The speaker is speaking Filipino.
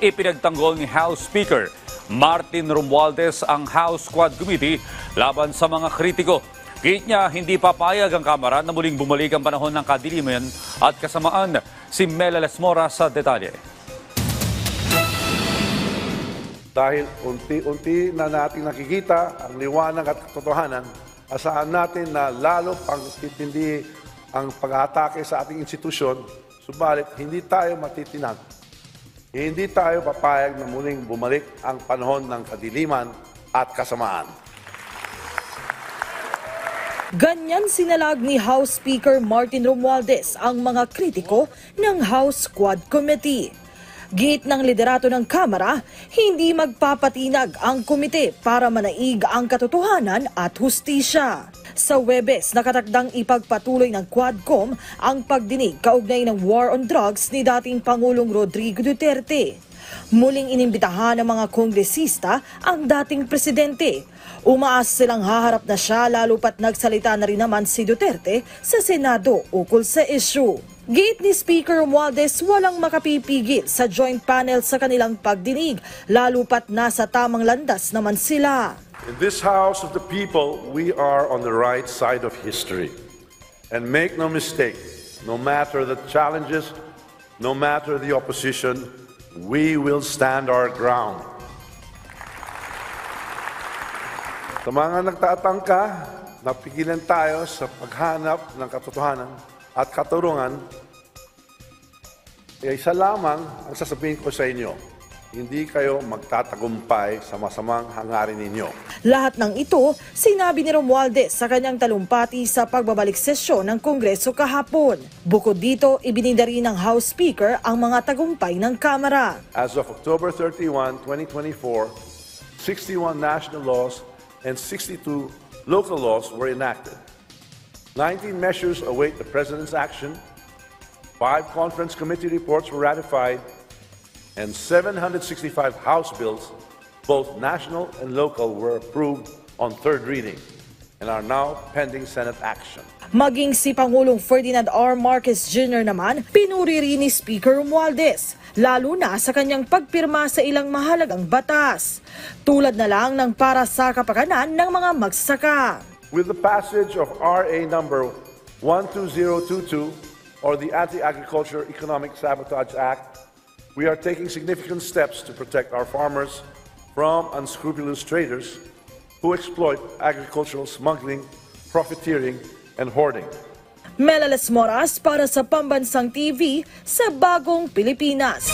Ipinagtanggol ni House Speaker Martin Romualdez ang House Quad Committee laban sa mga kritiko. Gate niya, hindi papayag ang Kamara na muling bumalik ang panahon ng kadiliman at kasamaan. Si Mela Lesmora sa detalye. Dahil unti-unti na nating nakikita ang liwanag at katotohanan, asahan natin na lalo pang titindi ang pag-atake sa ating institusyon, subalit hindi tayo matitinag. Hindi tayo papayag na muling bumalik ang panahon ng kadiliman at kasamaan. Ganyan sinalag ni House Speaker Martin Romualdez ang mga kritiko ng House Quad Committee. Git ng liderato ng Kamara, hindi magpapatinag ang komite para manaig ang katotohanan at hustisya. Sa Huwebes, nakatakdang ipagpatuloy ng Quadcom ang pagdinig kaugnay ng war on drugs ni dating Pangulong Rodrigo Duterte. Muling inimbitahan ng mga kongresista ang dating presidente. Umaas silang haharap na siya lalo pat nagsalita na rin naman si Duterte sa Senado ukol sa issue. Gate ni Speaker Romualdez, walang makapipigil sa joint panel sa kanilang pagdinig, lalo pat nasa tamang landas naman sila. In this house of the people, we are on the right side of history. And make no mistake, no matter the challenges, no matter the opposition, we will stand our ground. Sa mga nagtatangka, napigilan tayo sa paghanap ng katotohanan at katarungan, isa lamang ang sasabihin ko sa inyo, hindi kayo magtatagumpay sa masamang hangarin ninyo. Lahat ng ito, sinabi ni Romualdez sa kanyang talumpati sa pagbabalik sesyon ng Kongreso kahapon. Bukod dito, ibininda rin ng House Speaker ang mga tagumpay ng Kamara. As of October 31, 2024, 61 national laws and 62 local laws were enacted. 19 measures await the President's action, 5 conference committee reports were ratified, and 765 House bills, both national and local, were approved on third reading and are now pending Senate action. Maging si Pangulong Ferdinand R. Marcos Jr. naman, pinuri rin ni Speaker Romualdez, lalo na sa kanyang pagpirma sa ilang mahalagang batas, tulad na lang ng para sa kapakanan ng mga magsasaka. With the passage of RA number 12022, or the Anti-Agriculture Economic Sabotage Act, we are taking significant steps to protect our farmers from unscrupulous traders who exploit agricultural smuggling, profiteering, and hoarding. Mela Lesmora para sa Pambansang TV sa Bagong Pilipinas.